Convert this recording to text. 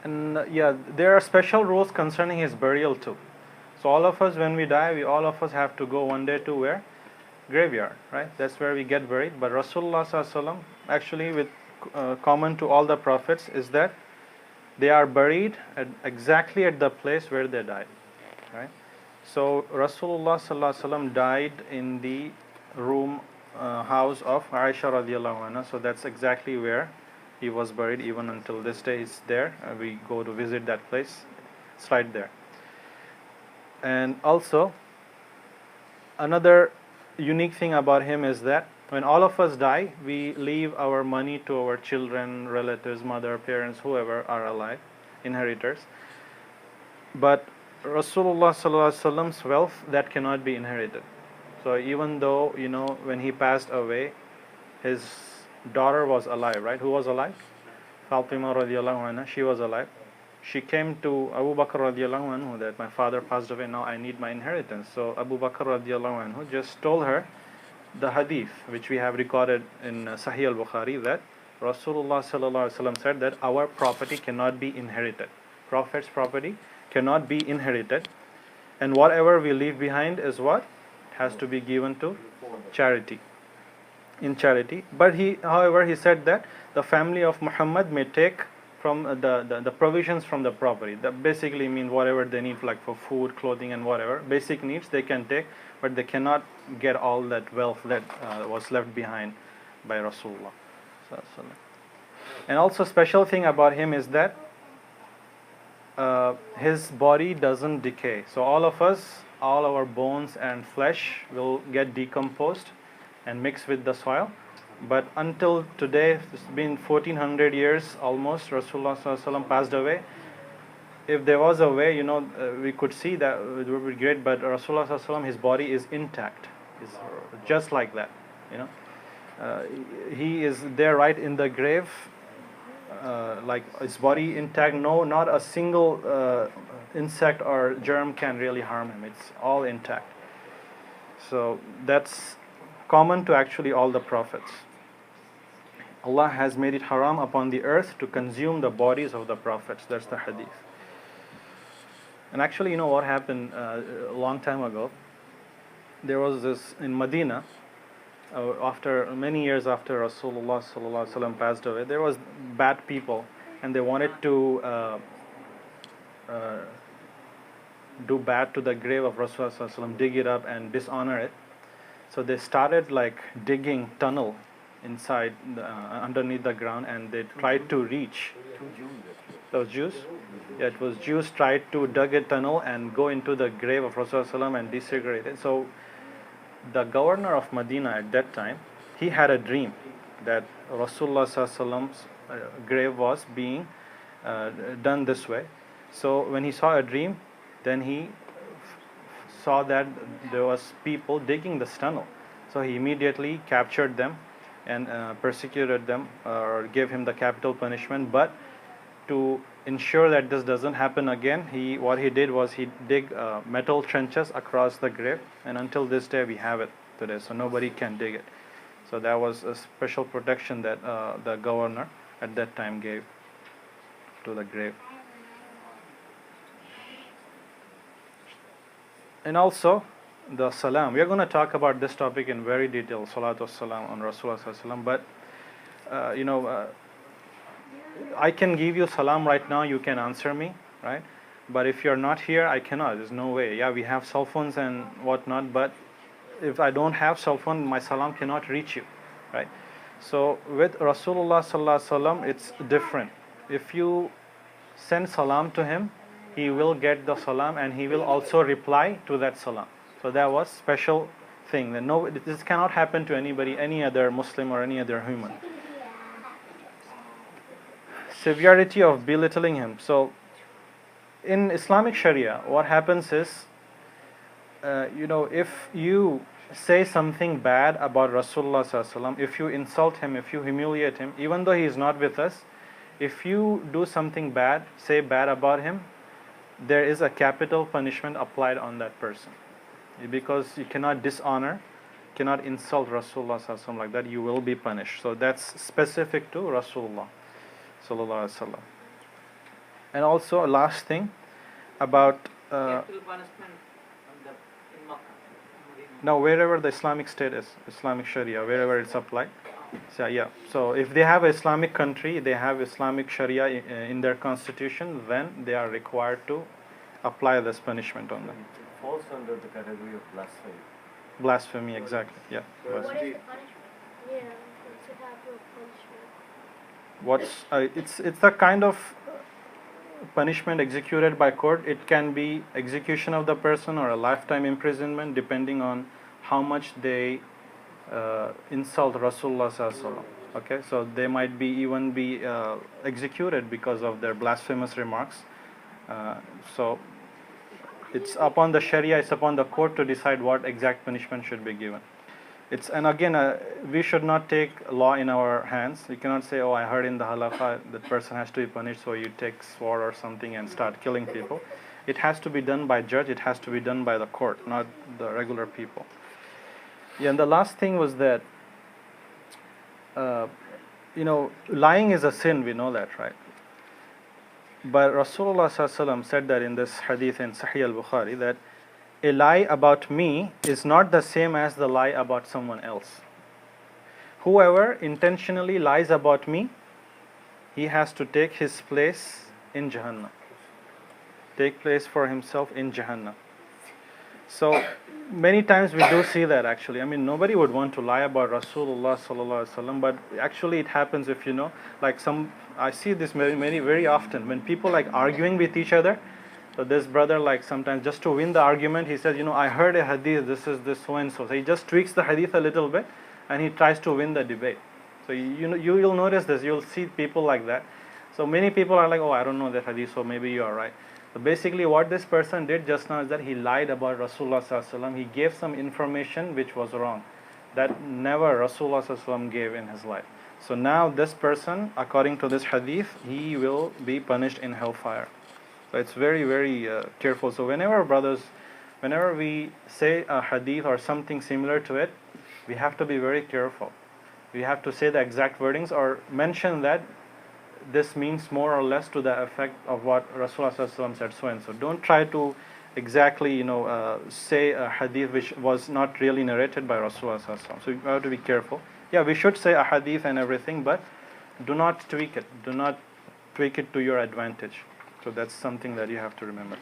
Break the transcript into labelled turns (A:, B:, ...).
A: And yeah, there are special rules concerning his burial too. So all of us, when we die, we all of us have to go one day to where? Graveyard, right? That's where we get buried. But Rasulullah Sallallahu Alaihi Wasallam, actually, with common to all the prophets, is that they are buried exactly at the place where they died, right? So Rasulullah Sallallahu Alaihi Wasallam died in the room house of Aisha radiallahu anha. So that's exactly where he was buried. Even until this day, he's there. We go to visit that place. It's right there. And also, another unique thing about him is that when all of us die, we leave our money to our children, relatives, mother, parents, whoever are alive, inheritors. But Rasulullah Sallallahu Alaihi Wasallam's wealth, that cannot be inherited. So even though, when he passed away, his daughter was alive, right? Who was alive? Fatima radiallahu anha, she was alive. She came to Abu Bakr radiallahu anhu that my father passed away, now I need my inheritance. So Abu Bakr radiallahu anhu just told her the hadith which we have recorded in Sahih al-Bukhari, that Rasulullah sallallahu alaihi wasallam said that our property cannot be inherited. Prophet's property cannot be inherited, and whatever we leave behind is what has to be given to charity, in charity. But however, he said that the family of Muhammad may take from the provisions from the property. That basically means whatever they need, like for food, clothing, and whatever basic needs they can take, but they cannot get all that wealth that was left behind by Rasulullah. And also, special thing about him is that his body doesn't decay. So all of us, all our bones and flesh will get decomposed and mix with the soil. But until today, it's been 1400 years almost, Rasulullah Sallallahu Alaihi Wasallam passed away. If there was a way, we could see that it would be great, but Rasulullah Sallallahu Alaihi Wasallam, his body is intact. It's just like that, he is there right in the grave, like his body intact. No, not a single insect or germ can really harm him. It's all intact. So that's common to actually all the prophets. Allah has made it haram upon the earth to consume the bodies of the prophets. That's the hadith. And actually, what happened a long time ago? There was this in Medina. After many years after Rasulullah Sallallahu Alaihi Wasallam passed away, there was bad people, and they wanted to do bad to the grave of Rasulullah Sallallahu Alaihi Wasallam, dig it up and dishonor it. So they started like digging tunnel inside underneath the ground, and they tried to reach. Those Jews? Yeah, it was Jews tried to dig a tunnel and go into the grave of Rasulullah Sallallahu Alaihi Wasallam and desecrate it. So the governor of Medina at that time, he had a dream that Rasulullah Sallallahu Alaihi Wasallam's grave was being done this way. So when he saw a dream, then he saw that there was people digging this tunnel. So he immediately captured them and persecuted them, or gave him the capital punishment. But to ensure that this doesn't happen again, what he did was he dig metal trenches across the grave, and until this day we have it today, so nobody can dig it. So that was a special protection that the governor at that time gave to the grave. And also the salam. We are going to talk about this topic in very detail, salatu salam on Rasulullah sallallahu alaihi wasallam. But I can give you salam right now, you can answer me, right? But if you're not here, I cannot. There's no way. Yeah, we have cell phones and whatnot, but if I don't have cell phone, my salam cannot reach you, right? So with Rasulullah sallallahu alaihi wasallam, it's different. If you send salam to him, he will get the salam, and he will also reply to that salam. So that was special thing. That this cannot happen to anybody, any other Muslim or any other human. Severity of belittling him. So in Islamic Sharia, what happens is, if you say something bad about Rasulullah sallallahu alaihi wasallam, if you insult him, if you humiliate him, even though he is not with us, if you do something bad, say bad about him, there is a capital punishment applied on that person, because you cannot dishonor, cannot insult Rasulullah sallallahu alaihi wasallam like that. You will be punished. So that's specific to Rasulullah sallallahu alaihi wasallam. And also, a last thing about
B: Capital punishment in Makkah.
A: now wherever the Islamic state is, Islamic Sharia, wherever it's applied. So yeah, so if they have an Islamic country, they have Islamic Sharia in their constitution, then they are required to apply this punishment on them.
C: It falls under the category of blasphemy.
A: Blasphemy, exactly. Yeah.
D: What is
A: Blasphemy.
D: the punishment? Yeah, what's the capital punishment?
A: It's the kind of punishment executed by court. It can be execution of the person or a lifetime imprisonment, depending on how much they insult Rasulullah Sallallahu Alaihi Wasallam. Okay, so they might even be executed because of their blasphemous remarks. So it's upon the Sharia, it's upon the court to decide what exact punishment should be given. And again, we should not take law in our hands. You cannot say, oh, I heard in the halakha that person has to be punished, so you take sword or something and start killing people. It has to be done by judge, it has to be done by the court, not the regular people. Yeah, and the last thing was that, lying is a sin, we know that, right? But Rasulullah Sallallahu Alaihi Wasallam said that in this hadith in Sahih al-Bukhari, that a lie about me is not the same as the lie about someone else. Whoever intentionally lies about me, he has to take his place in Jahannam. Take place for himself in Jahannam. So many times we do see that actually. I mean, nobody would want to lie about Rasulullah Sallallahu Alaihi Wasallam, but actually it happens if I see this very often when people like arguing with each other. So this brother, like sometimes just to win the argument, he says, I heard a hadith, this is this so and so. So he just tweaks the hadith a little bit and he tries to win the debate. So you'll notice this, you'll see people like that. So many people are like, oh, I don't know that hadith, so maybe you are right. So basically what this person did just now is that he lied about Rasulullah Sallallahu Alaihi Wasallam. He gave some information which was wrong, that never Rasulullah Sallallahu Alaihi Wasallam gave in his life. So now this person, according to this hadith, he will be punished in hellfire. So it's very, very careful. So whenever we say a hadith or something similar to it, we have to be very careful. We have to say the exact wordings or mention that this means more or less to the effect of what Rasulullah Sallallahu Alaihi Wasallam said so and so. Don't try to exactly, say a hadith which was not really narrated by Rasulullah Sallallahu Alaihi Wasallam. So you have to be careful. Yeah, we should say a hadith and everything, but do not tweak it. Do not tweak it to your advantage. So that's something that you have to remember.